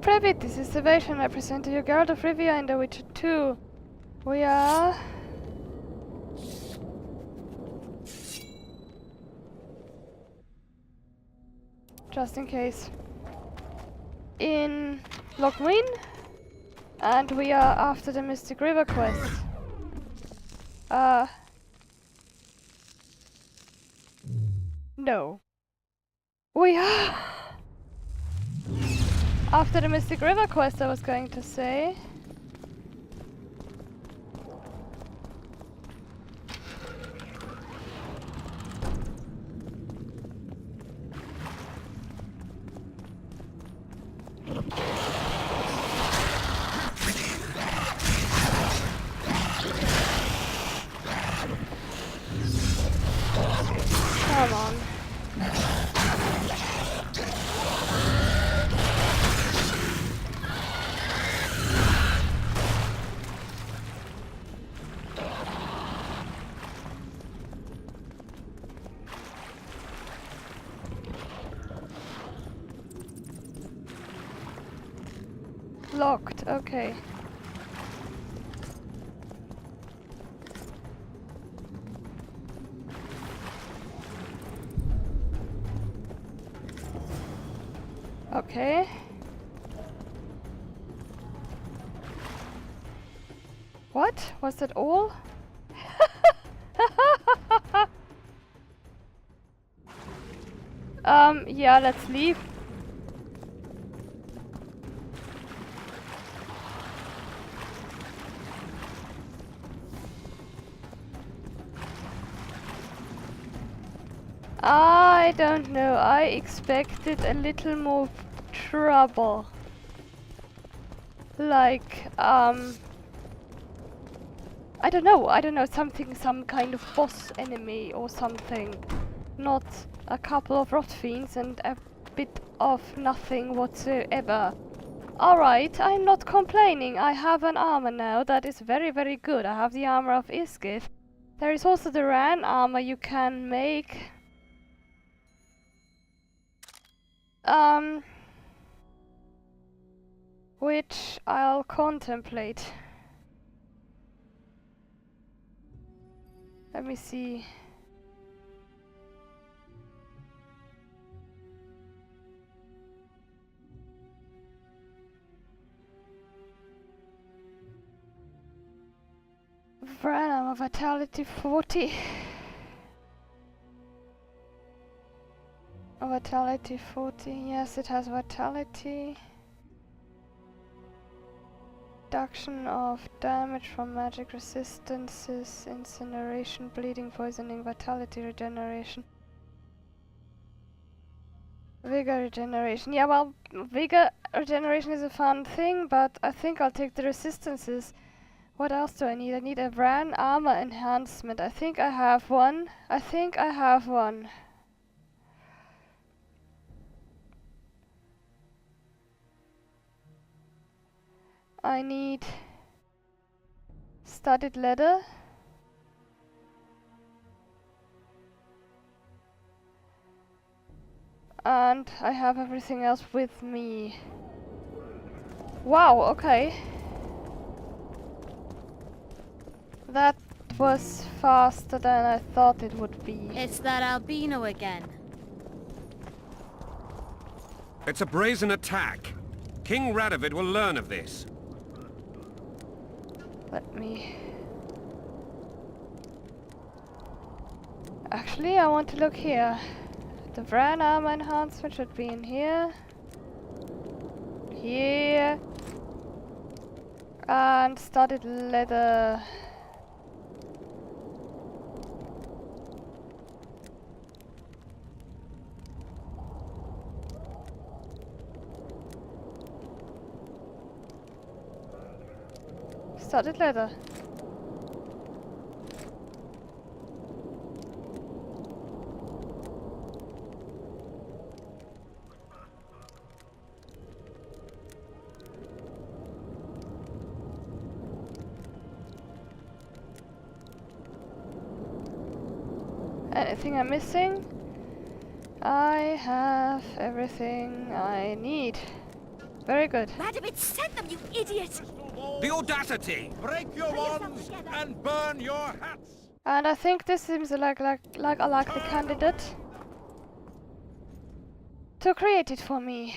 privy. This is the version I present to you, Geralt of Rivia in The Witcher 2. We are... just in case. In Lochmuin, and we are after the Mystic River quest. No. We are after the Mystic River quest, I was going to say. Come on. Locked, okay. Okay. What? Was that all? Yeah, let's leave. I don't know, I expected a little more trouble. Like, I don't know, some kind of boss enemy or something. Not a couple of rot fiends and a bit of nothing whatsoever. Alright, I'm not complaining, I have an armor now that is very, very good. I have the armor of Isgith. There is also the Ran armor you can make. Which I'll contemplate. Let me see. Armor Vitality 40. Vitality 40, yes, it has Vitality. Reduction of damage from magic resistances, incineration, bleeding, poisoning, vitality regeneration. Vigor regeneration. Yeah, well, vigor regeneration is a fun thing, but I think I'll take the resistances. What else do I need? I need a Ran armor enhancement. I think I have one. I need studded leather. And I have everything else with me. Wow, okay. That was faster than I thought it would be. It's that albino again. It's a brazen attack. King Radovid will learn of this. Let me... Actually, I want to look here. The Vran armor enhancement should be in here. Here. And studded leather. Studded leather. Anything I'm missing? I have everything I need. Very good. Radovid sent them, you idiot! The audacity! Break your wands and burn your hats! And I think this seems like a likely candidate to create it for me.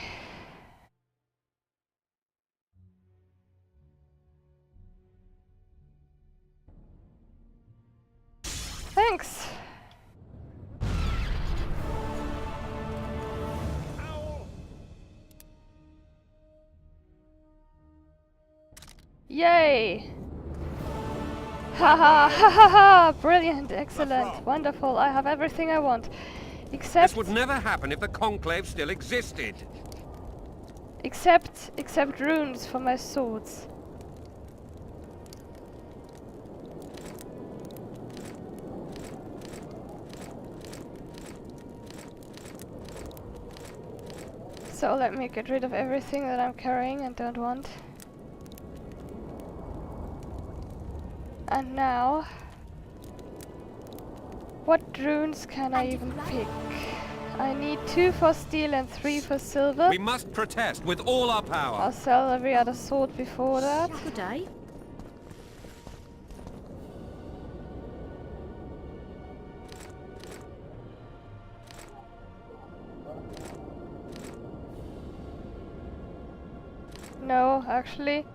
Thanks. Yay! Ha ha ha ha ha! Brilliant, excellent, wonderful. I have everything I want, except This would never happen if the Conclave still existed. except runes for my swords. So let me get rid of everything that I'm carrying and don't want. And now, what runes can I even pick? I need 2 for steel and 3 for silver. We must protest with all our power. I'll sell every other sword before that. Good day. No, actually.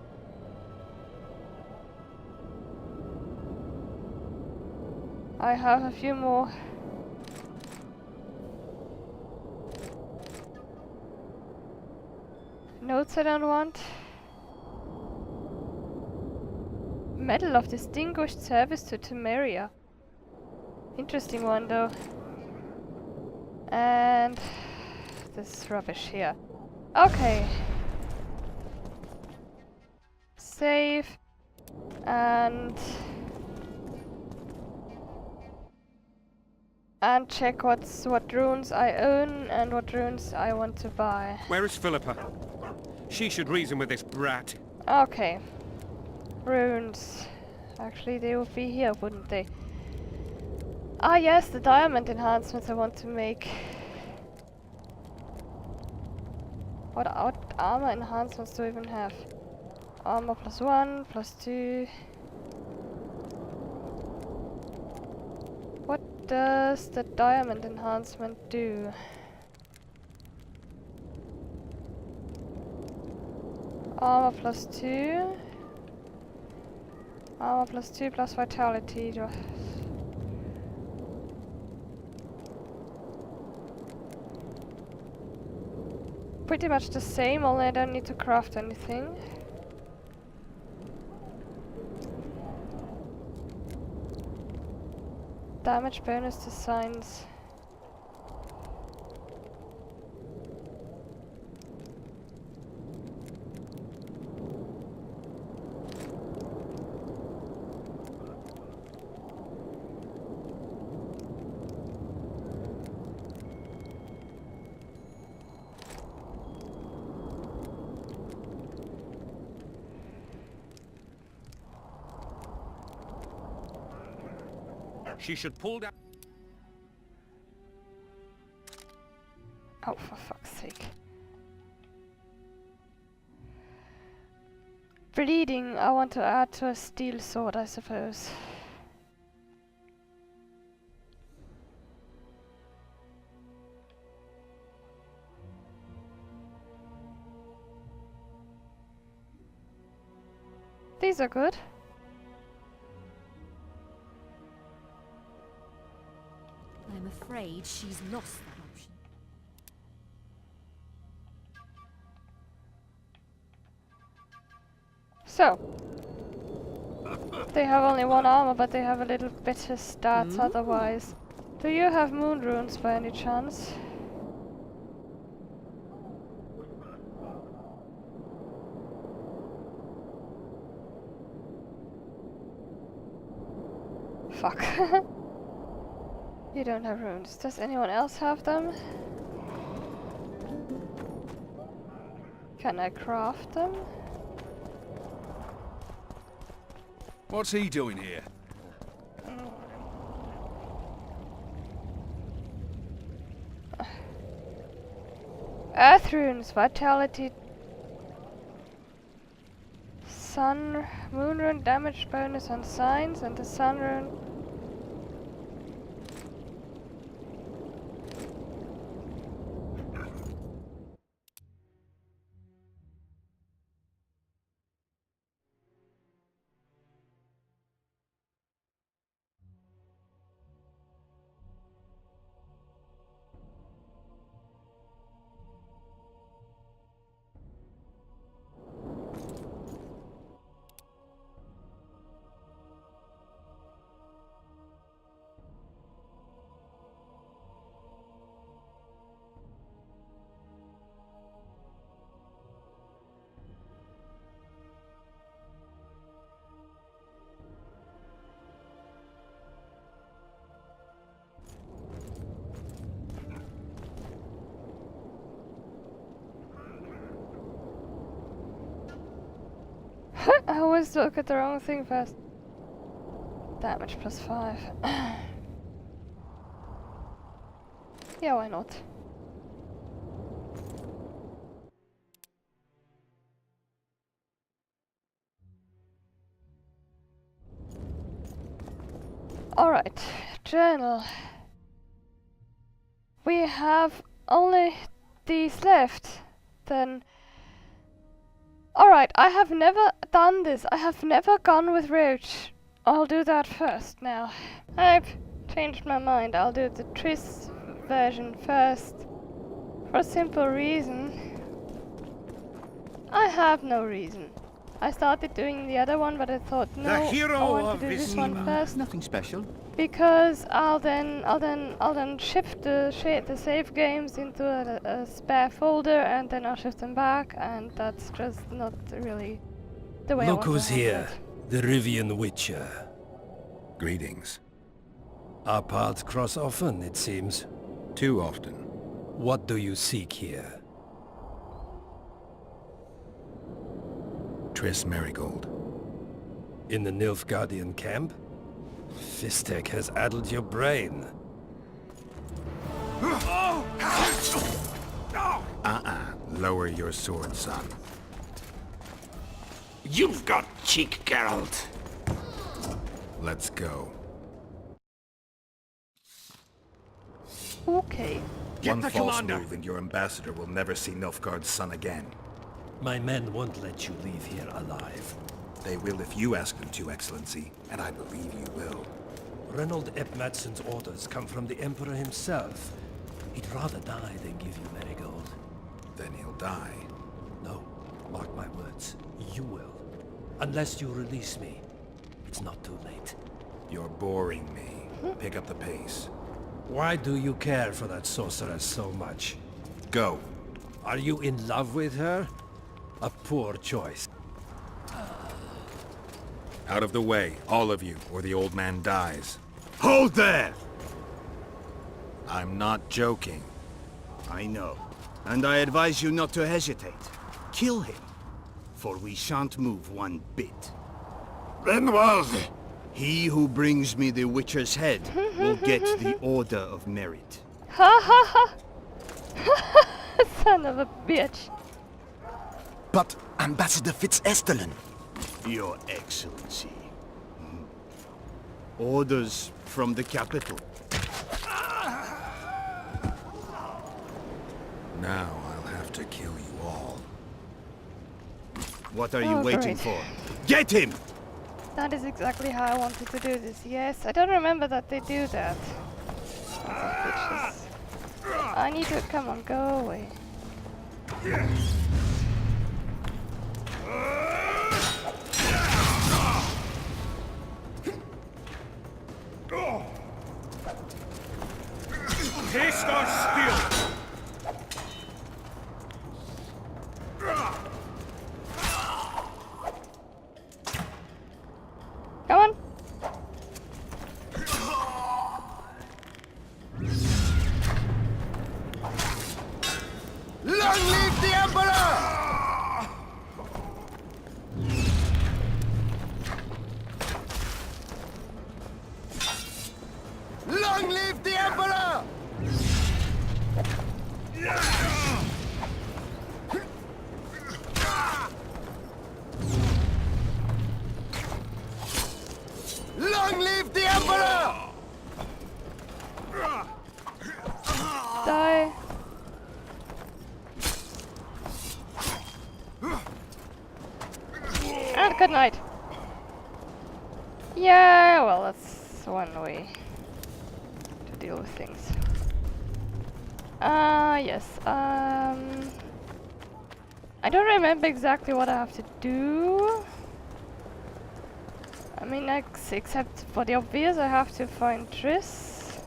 I have a few more. Notes I don't want. Medal of Distinguished Service to Temeria. Interesting one though. And this rubbish here. Okay. Save. And check what runes I own and what runes I want to buy. Where is Philippa? She should reason with this brat. Okay. Runes. Actually, they would be here, wouldn't they? Ah yes, the diamond enhancements I want to make. What armor enhancements do I even have? Armor +1, +2. What does the diamond enhancement do? Armor +2. Armor +2 plus vitality. Pretty much the same, only I don't need to craft anything. Damage bonus to signs. She should pull down. Oh, for fuck's sake. Bleeding, I want to add to a steel sword, I suppose. These are good. I'm afraid she's lost that option. So, they have only 1 armor, but they have a little better stats otherwise. Do you have moon runes by any chance? Fuck. You don't have runes. Does anyone else have them? Can I craft them? What's he doing here? Earth runes, vitality moon rune damage bonus on signs, and the sun rune. I always look at the wrong thing first. Damage plus 5. Yeah, why not? Alright, journal. We have only these left. Then... Alright, I have never done this. I have never gone with Roche. I'll do that first now. I've changed my mind. I'll do the Triss version first. For a simple reason. I have no reason. I started doing the other one, but I thought no, I want to do this one first. Nothing special. Because I'll then shift the save games into a spare folder, and then I'll shift them back, and that's just not really the way I want to Look who's handle here, it. the Rivian Witcher. Greetings. Our paths cross often, it seems. Too often. What do you seek here? Triss Marigold. In the Nilfgaardian camp? Fistek has addled your brain. Lower your sword, son. You've got cheek, Geralt. Let's go. Okay. One false move and your ambassador will never see Nilfgaard's son again. My men won't let you leave here alive. They will if you ask them to, Excellency, and I believe you will. Reynold Ep Madsen's orders come from the Emperor himself. He'd rather die than give you Marigold. Then he'll die. No, mark my words, you will. Unless you release me. It's not too late. You're boring me. Pick up the pace. Why do you care for that sorceress so much? Go. Are you in love with her? A poor choice. Out of the way, all of you, or the old man dies. Hold there! I'm not joking. I know. And I advise you not to hesitate. Kill him. For we shan't move one bit. Renwald! He who brings me the Witcher's head will get the Order of Merit. Ha ha ha! Son of a bitch. But Ambassador Fitz-Oesterlen. Your Excellency. Orders from the capital. Now I'll have to kill you all. What are you waiting great. for? Get him! That is exactly how I wanted to do this, yes. I don't remember that they do that. Sons of bitches. I need to... Come on, go away. Taste our steel! Come on. Long live the Emperor! Long live the Emperor! good night. Yeah, well, that's one way to deal with things. Yes. I don't remember exactly what I have to do. I mean, except for the obvious, I have to find Triss.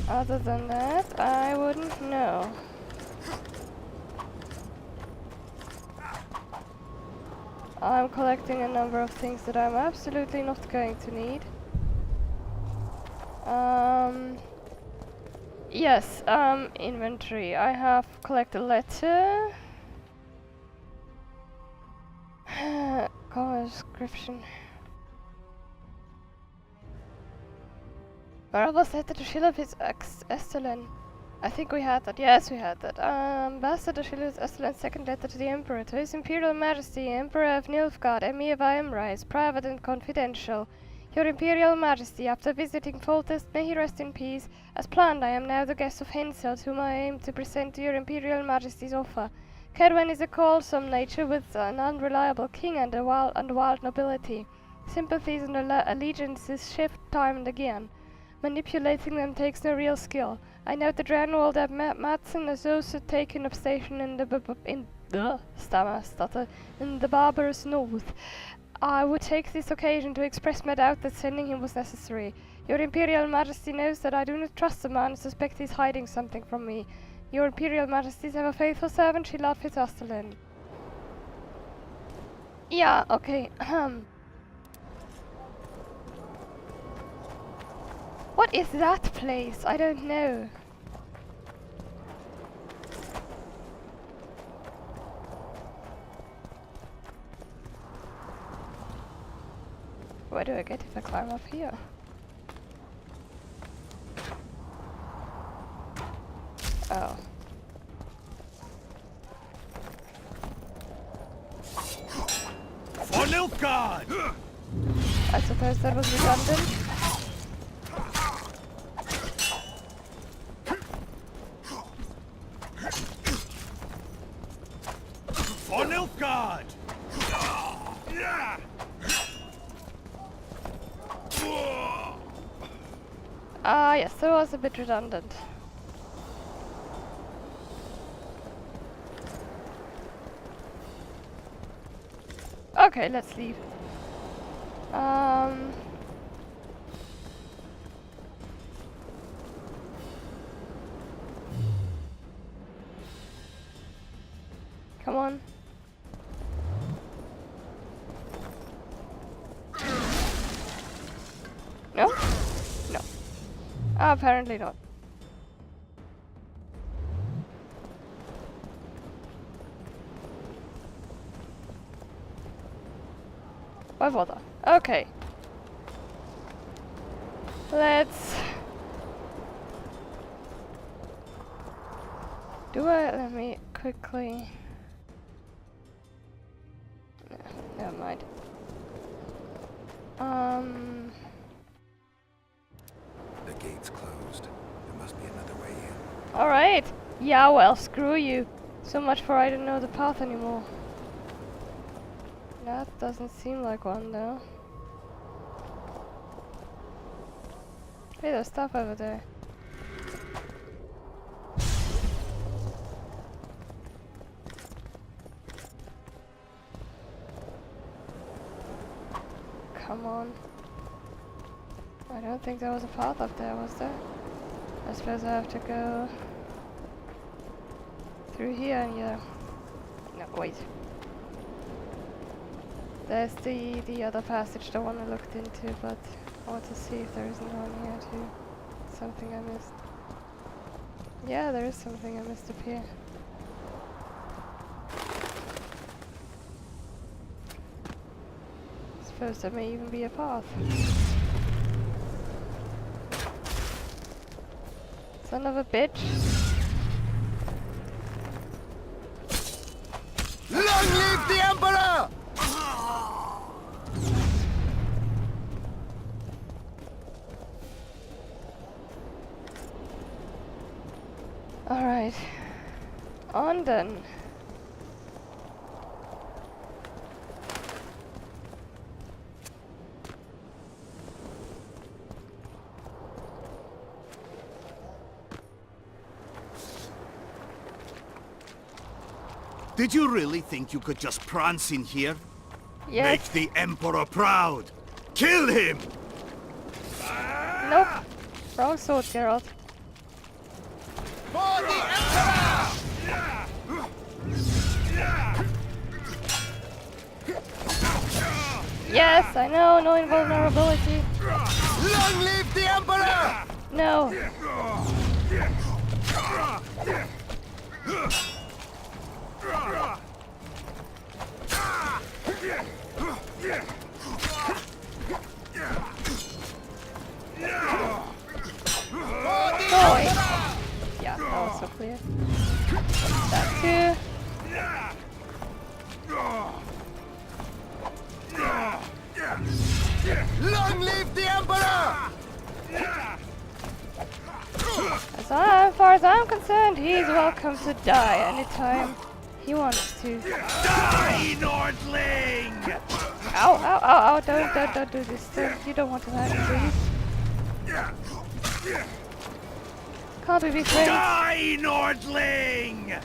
Other than that, I wouldn't know. I'm collecting a number of things that I'm absolutely not going to need. Yes, inventory. I have collected a letter. Common description. Where was that? The shield of fitz-oesterlen. I think we had that. Yes, we had that. Ambassador Fitz-oesterlen's second letter to the Emperor. To His Imperial Majesty, Emperor of Nilfgaard, Emir of Emrys, private and confidential. Your Imperial Majesty, after visiting Foltest, may he rest in peace. As planned, I am now the guest of Henselt, whom I aim to present to your Imperial Majesty's offer. Cadwyn is a quarrelsome nature with an unreliable king and a wild nobility. Sympathies and allegiances shift time and again. Manipulating them takes no real skill. I note that Ranwald Eb Madsen has also taken up station in the barbarous north. I would take this occasion to express my doubt that sending him was necessary. Your Imperial Majesty knows that I do not trust the man and suspect he's hiding something from me. Your Imperial Majesty is ever faithful servant, Geralt of Fitz-oesterlen. Yeah, okay. What is that place? I don't know. Where do I get if I climb up here? Oh. For Nilfgaard! I suppose that was redundant. For Nilfgaard! Yeah! Yes, that was a bit redundant. Okay, let's leave. Come on. No? No. Apparently not. Why bother? Okay. Let's... Let me quickly... No, never mind. The gate's closed. There must be another way in. Alright. Yeah, well, screw you. So much for I don't know the path anymore. That doesn't seem like one, though. Hey, there's stuff over there. Come on. I don't think there was a path up there, was there? I suppose I have to go through here and here. No, wait. There's the other passage, the one I looked into, but I want to see if there isn't one here too. Something I missed. Yeah, there is something I missed up here. Suppose there may even be a path. Son of a bitch. Long live the Emperor! Alright. On then. Did you really think you could just prance in here? Yes. Make the Emperor proud! Kill him! Nope. Wrong sword, Geralt. For the Emperor! Yes, I know, no invulnerability. Long live the Emperor! No. Oh, wait. Yeah, that was so clear. That too. Long live the Emperor! As far as I'm concerned, he's welcome to die anytime he wants to. Die, Nordling! Ow, ow, ow, ow, don't do this. You don't want to happen, please. Can't we be friends? Die, Nordling!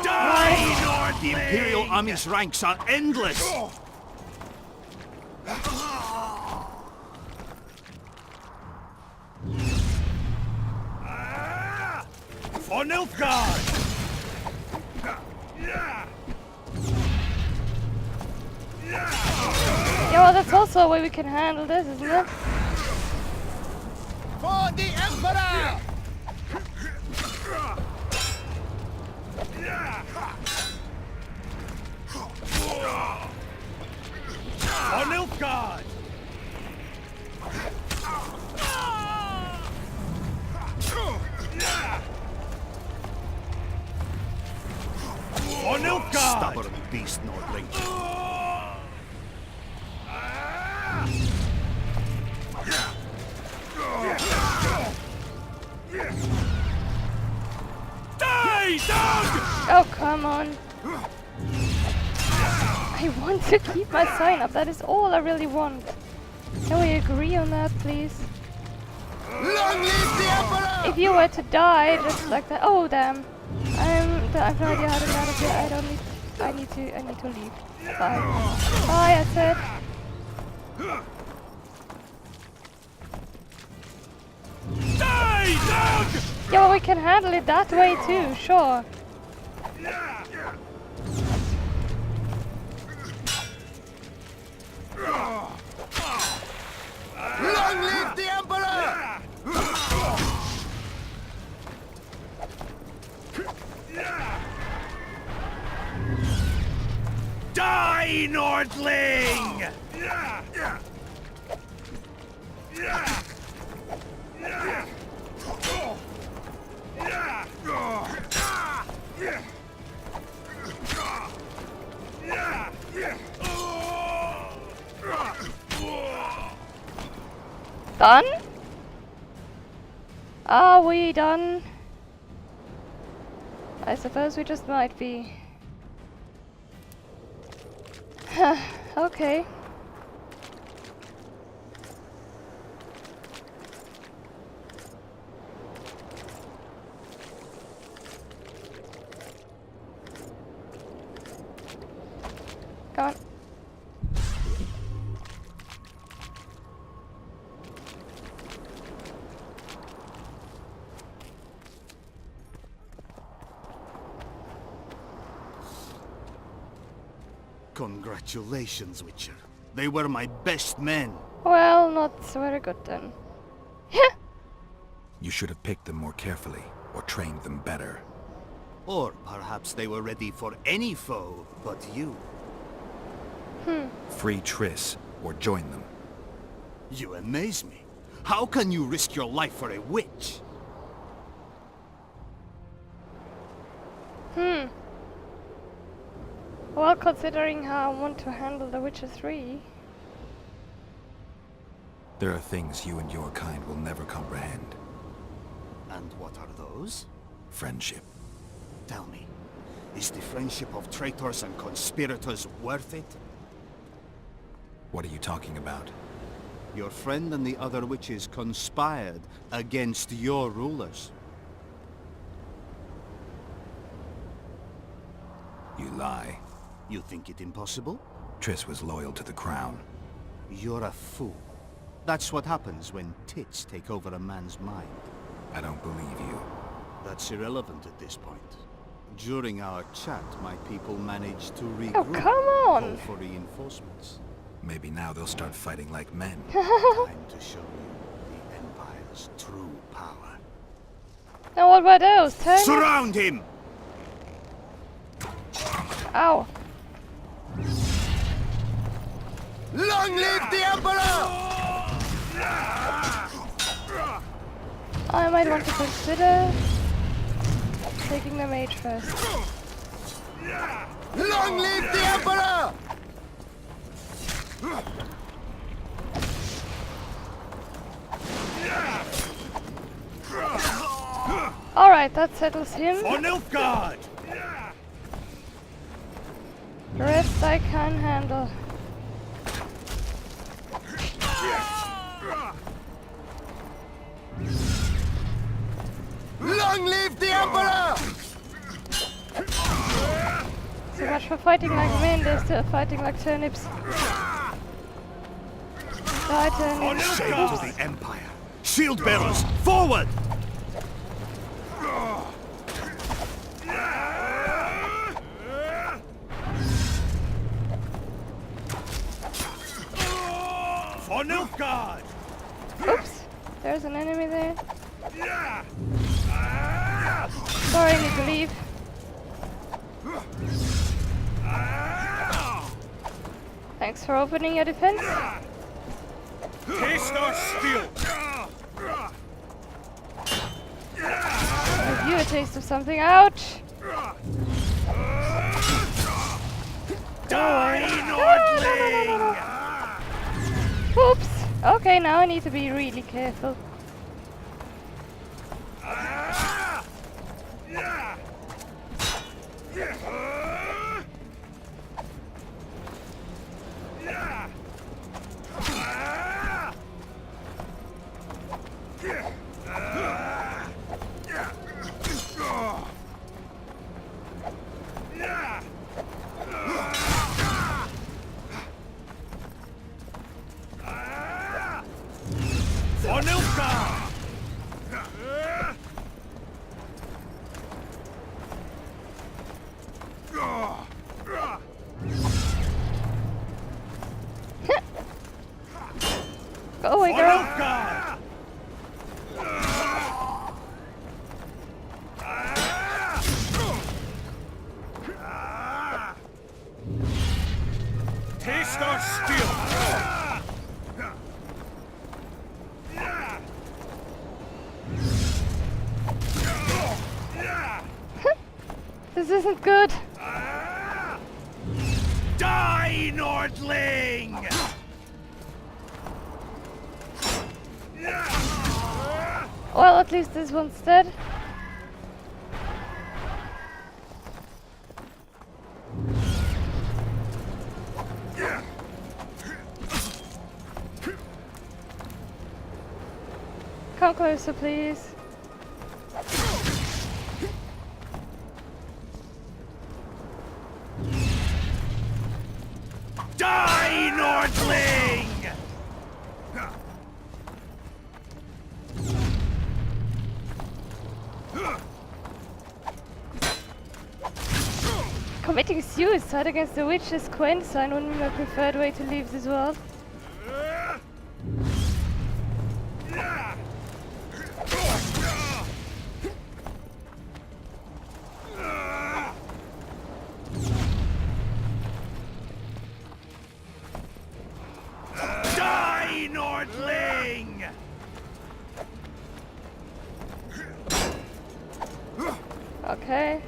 Die, Nordling! The Imperial Army's ranks are endless! For Nilfgaard! Yeah, well, that's also a way we can handle this, isn't it? For the Emperor! For Nilfgaard! For Nilfgaard! Stubborn beast, Nordling. Die, dog! Oh, come on. I want to keep my sign up. That is all I really want. Can we agree on that, please? Long live the Emperor! If you were to die just like that, oh damn! I've no idea how to get out of here. I need to leave. Bye. Bye, I said. Die, dog! Yeah, well, we can handle it that way too, sure. Long live the Emperor! Die, Nordling! Done? Are we done? I suppose we just might be. Okay. Go on. Congratulations, Witcher. They were my best men. Well, not very good then. You should have picked them more carefully, or trained them better. Or perhaps they were ready for any foe but you. Free Triss, or join them. You amaze me. How can you risk your life for a witch? Well, considering how I want to handle The Witcher 3. There are things you and your kind will never comprehend. And what are those? Friendship. Tell me, is the friendship of traitors and conspirators worth it? What are you talking about? Your friend and the other witches conspired against your rulers. You lie. You think it impossible? Triss was loyal to the crown. You're a fool. That's what happens when tits take over a man's mind. I don't believe you. That's irrelevant at this point. During our chat, my people managed to regroup. Oh, come on! Call for reinforcements. Maybe now they'll start fighting like men. Time to show you the Empire's true power. Now what about those? Turn it? Surround him! Ow. Long live the Emperor! I might want to consider taking the mage first. Long live the Emperor! Alright, that settles him. For Nilfgaard! The rest I can handle. Long live the Emperor! So much for fighting like men, they're still fighting like turnips. Die, turnips. Shame to the Empire! Shield bearers, forward! For Nilfgaard! Oops, there's an enemy there. Sorry, I need to leave. Thanks for opening your defense. Taste our steel! Give you a taste of something. Ouch! Die, Nordling! Oops! Okay, now I need to be really careful. For Nilfgaard! Go away, girl. Nilfgaard! Taste our steel! This isn't good. Die, Nordling! Well, at least this one's dead. Come closer, please. Die, Nordling! Committing suicide against the witch's Quensign would be my preferred way to leave this world. Die, Nordling! Okay.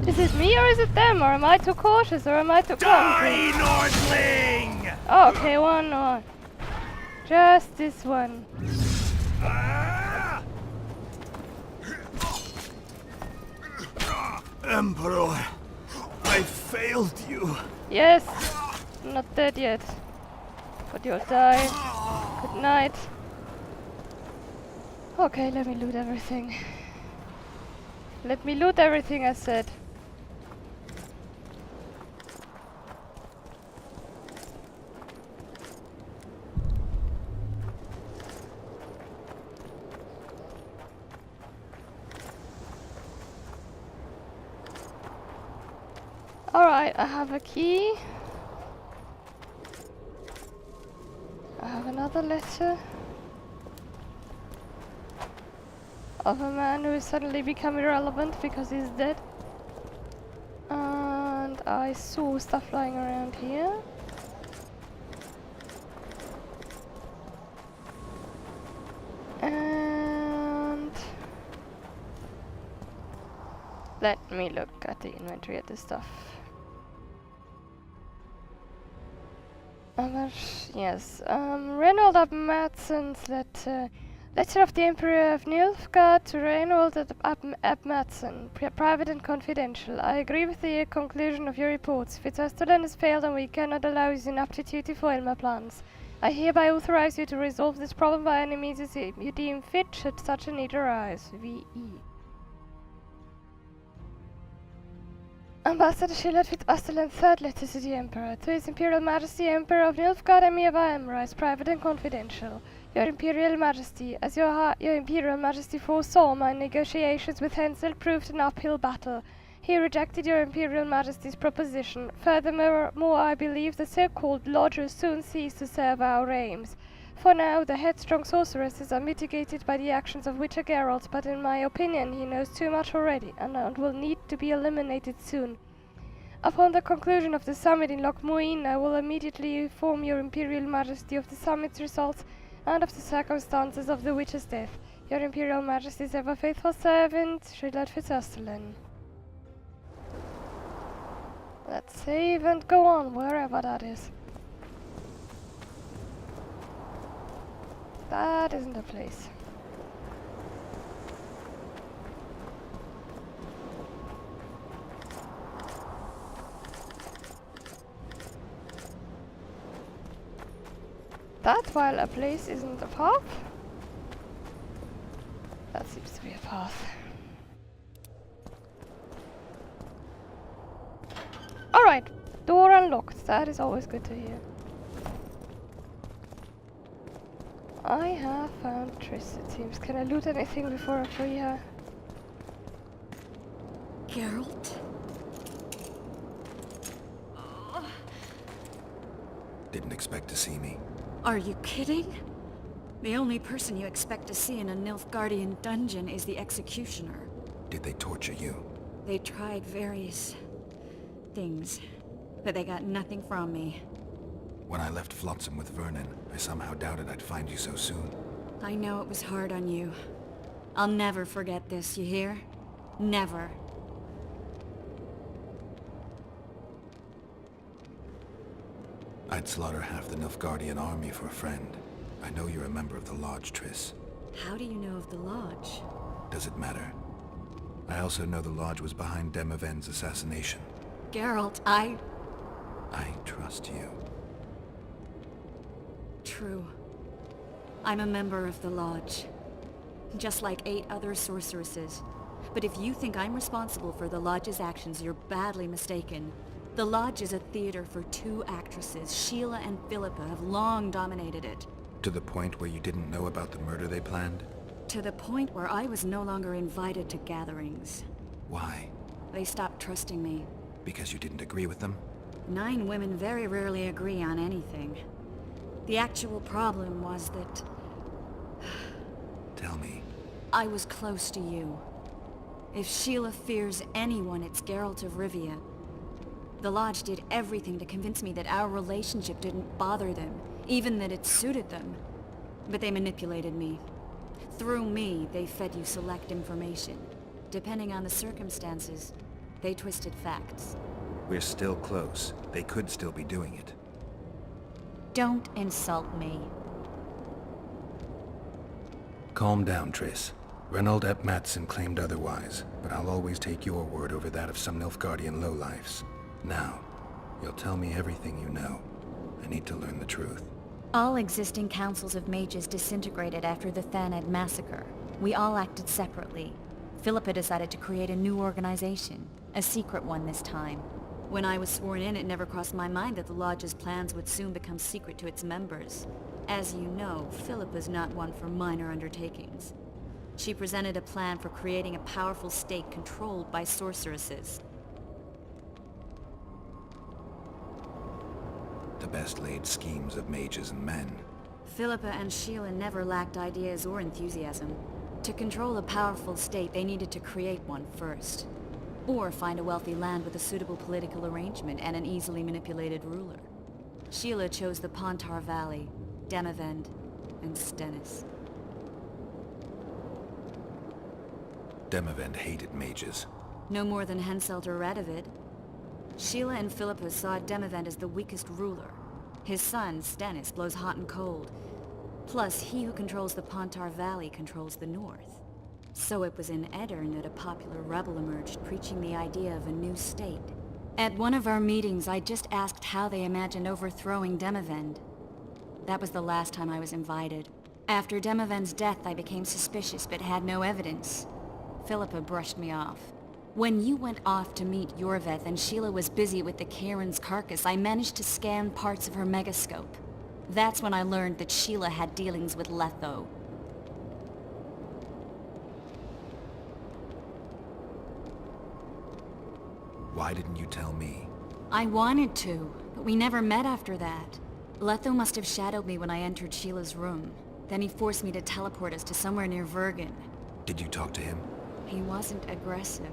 Is it me or is it them? Or am I too cautious or am I too clumsy? Die, Nordling! Oh, okay, one more. Just this one. Emperor. I failed you. Yes! Not dead yet. But you'll die. Good night. Okay, let me loot everything. Let me loot everything, I said. Alright, I have a key. I have another letter of a man who has suddenly become irrelevant because he's dead. And I saw stuff lying around here. And let me look at the inventory at this stuff. Yes, Reynold of Madsen's letter of the Emperor of Nilfgaard to Reynold of Madsen, private and confidential. I agree with the conclusion of your reports. Fitz-oesterlen has failed and we cannot allow his inaptitude to foil my plans. I hereby authorize you to resolve this problem by any means you deem fit should such a need arise. V.E. Ambassador Geralt Fitz-oesterlen, third letter to the Emperor. To His Imperial Majesty Emperor of Nilfgaard, Emir Emrise, private and confidential. Your Imperial Majesty, as your Imperial Majesty foresaw, my negotiations with Hensel proved an uphill battle. He rejected your Imperial Majesty's proposition. Furthermore, I believe the so-called Lodge will soon cease to serve our aims. For now, the headstrong sorceresses are mitigated by the actions of Witcher Geralt, but in my opinion he knows too much already, and will need to be eliminated soon. Upon the conclusion of the summit in Loch Muin, I will immediately inform your Imperial Majesty of the summit's results and of the circumstances of the Witcher's death. Your Imperial Majesty's ever faithful servant, Geralt Fitz-oesterlen. Let's save and go on, wherever that is. That isn't a place. That while a place isn't a path? That seems to be a path. Alright, door unlocked. That is always good to hear. I have found Triss, it seems. Can I loot anything before I free her? Geralt? Didn't expect to see me. Are you kidding? The only person you expect to see in a Nilfgaardian dungeon is the executioner. Did they torture you? They tried various things, but they got nothing from me. When I left Flotsam with Vernon, I somehow doubted I'd find you so soon. I know it was hard on you. I'll never forget this, you hear? Never. I'd slaughter half the Nilfgaardian army for a friend. I know you're a member of the Lodge, Triss. How do you know of the Lodge? Does it matter? I also know the Lodge was behind Demaven's assassination. Geralt, I trust you. True. I'm a member of the Lodge. Just like 8 other sorceresses. But if you think I'm responsible for the Lodge's actions, you're badly mistaken. The Lodge is a theater for 2 actresses. Sheila and Philippa have long dominated it. To the point where you didn't know about the murder they planned? To the point where I was no longer invited to gatherings. Why? They stopped trusting me. Because you didn't agree with them? 9 women very rarely agree on anything. The actual problem was that Tell me. I was close to you. If Sheila fears anyone, it's Geralt of Rivia. The Lodge did everything to convince me that our relationship didn't bother them, even that it suited them. But they manipulated me. Through me, they fed you select information. Depending on the circumstances, they twisted facts. We're still close. They could still be doing it. Don't insult me. Calm down, Triss. Reynold ep Matson claimed otherwise, but I'll always take your word over that of some Nilfgaardian lowlifes. Now, you'll tell me everything you know. I need to learn the truth. All existing councils of mages disintegrated after the Thanedd massacre. We all acted separately. Philippa decided to create a new organization, a secret one this time. When I was sworn in, it never crossed my mind that the Lodge's plans would soon become secret to its members. As you know, Philippa's not one for minor undertakings. She presented a plan for creating a powerful state controlled by sorceresses. The best laid schemes of mages and men. Philippa and Sheila never lacked ideas or enthusiasm. To control a powerful state, they needed to create one first. Or find a wealthy land with a suitable political arrangement and an easily manipulated ruler. Sheila chose the Pontar Valley, Demavend, and Stennis. Demavend hated mages. No more than Henselt or Radovid. Sheila and Philippa saw Demavend as the weakest ruler. His son, Stennis, blows hot and cold. Plus, he who controls the Pontar Valley controls the north. So it was in Edirn that a popular rebel emerged, preaching the idea of a new state. At one of our meetings, I just asked how they imagined overthrowing Demavend. That was the last time I was invited. After Demavend's death, I became suspicious, but had no evidence. Philippa brushed me off. When you went off to meet Yorveth and Sheila was busy with the Karen's carcass, I managed to scan parts of her megascope. That's when I learned that Sheila had dealings with Letho. Why didn't you tell me? I wanted to, but we never met after that. Letho must have shadowed me when I entered Sheila's room. Then he forced me to teleport us to somewhere near Vergen. Did you talk to him? He wasn't aggressive.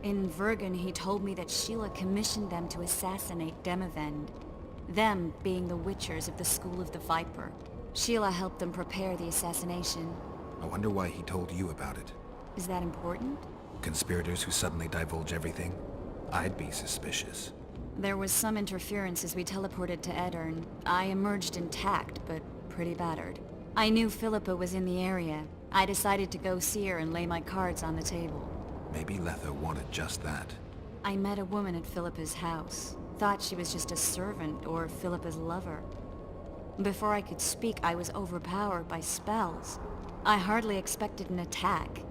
In Vergen, he told me that Sheila commissioned them to assassinate Demavend. Them being the Witchers of the School of the Viper. Sheila helped them prepare the assassination. I wonder why he told you about it. Is that important? Conspirators who suddenly divulge everything? I'd be suspicious. There was some interference as we teleported to Edirn. I emerged intact, but pretty battered. I knew Philippa was in the area. I decided to go see her and lay my cards on the table. Maybe Letho wanted just that. I met a woman at Philippa's house. Thought she was just a servant or Philippa's lover. Before I could speak, I was overpowered by spells. I hardly expected an attack.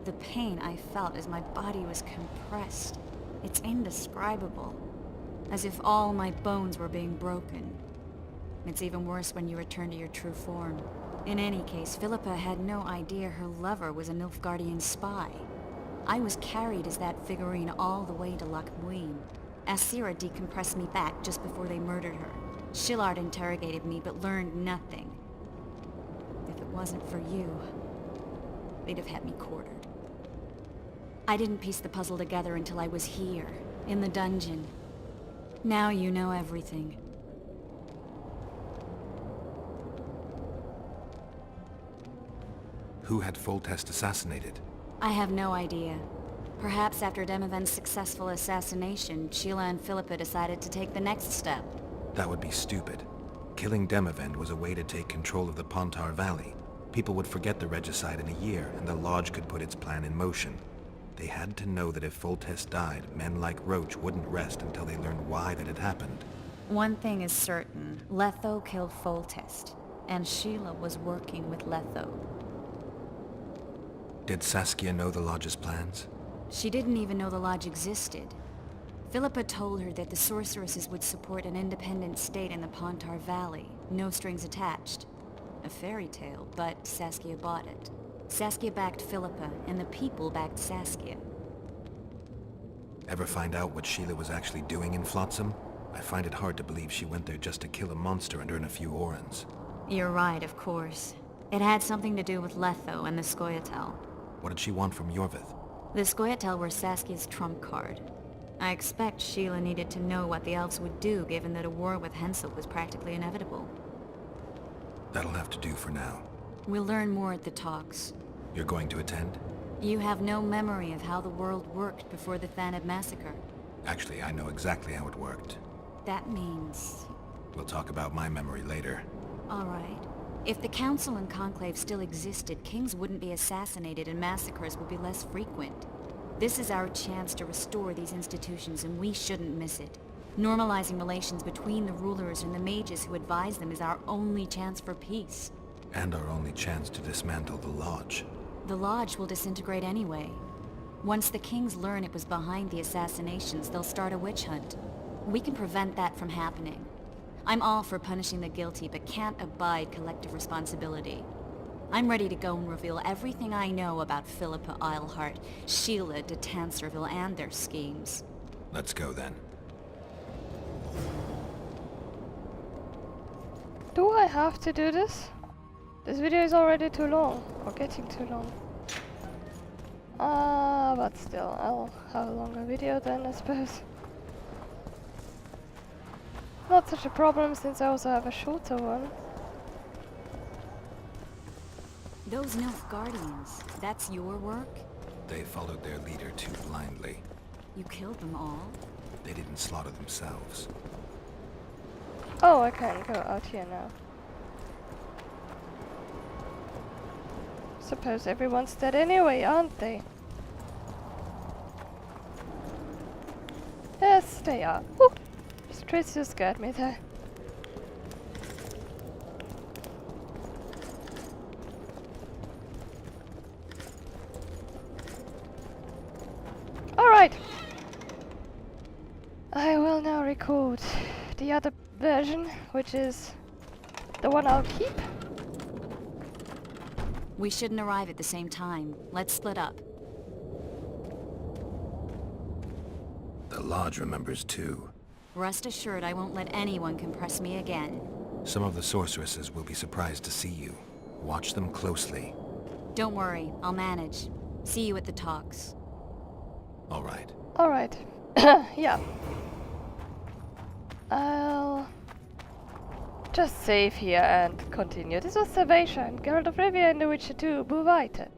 The pain I felt as my body was compressed. It's indescribable. As if all my bones were being broken. It's even worse when you return to your true form. In any case, Philippa had no idea her lover was a Nilfgaardian spy. I was carried as that figurine all the way to Loch Muin. Asira decompressed me back just before they murdered her. Shillard interrogated me but learned nothing. If it wasn't for you, they'd have had me quartered. I didn't piece the puzzle together until I was here, in the dungeon. Now you know everything. Who had Foltest assassinated? I have no idea. Perhaps after Demavend's successful assassination, Sheila and Philippa decided to take the next step. That would be stupid. Killing Demavend was a way to take control of the Pontar Valley. People would forget the regicide in a year, and the Lodge could put its plan in motion. They had to know that if Foltest died, men like Roche wouldn't rest until they learned why that had happened. One thing is certain. Letho killed Foltest, and Sheila was working with Letho. Did Saskia know the Lodge's plans? She didn't even know the Lodge existed. Philippa told her that the sorceresses would support an independent state in the Pontar Valley, no strings attached. A fairy tale, but Saskia bought it. Saskia backed Philippa, and the people backed Saskia. Ever find out what Sheila was actually doing in Flotsam? I find it hard to believe she went there just to kill a monster and earn a few orens. You're right, of course. It had something to do with Letho and the Scoia'tael. What did she want from Yorveth? The Scoia'tael were Saskia's trump card. I expect Sheila needed to know what the elves would do, given that a war with Henselt was practically inevitable. That'll have to do for now. We'll learn more at the talks. You're going to attend? You have no memory of how the world worked before the Thanedd massacre. Actually, I know exactly how it worked. That means... We'll talk about my memory later. All right. If the Council and Conclave still existed, kings wouldn't be assassinated and massacres would be less frequent. This is our chance to restore these institutions, and we shouldn't miss it. Normalizing relations between the rulers and the mages who advise them is our only chance for peace. And our only chance to dismantle the Lodge. The Lodge will disintegrate anyway. Once the kings learn it was behind the assassinations, they'll start a witch hunt. We can prevent that from happening. I'm all for punishing the guilty, but can't abide collective responsibility. I'm ready to go and reveal everything I know about Philippa Eilhart, Sheila de Tanserville, and their schemes. Let's go then. Do I have to do this? This video is already too long, or getting too long. But still, I'll have a longer video then, I suppose. Not such a problem since I also have a shorter one. Those Nilfgaardians, that's your work? They followed their leader too blindly. You killed them all? They didn't slaughter themselves. Oh, I can go out here now. Suppose everyone's dead anyway, aren't they? Yes, they are. Whoop! Triss just scared me there. Alright! I will now record the other version, which is the one I'll keep. We shouldn't arrive at the same time. Let's split up. The Lodge remembers too. Rest assured I won't let anyone compress me again. Some of the sorceresses will be surprised to see you. Watch them closely. Don't worry, I'll manage. See you at the talks. All right. Alright. Yeah. I'll just save here and continue. This was Salvation, Geralt of Rivia and The Witcher 2, Mite.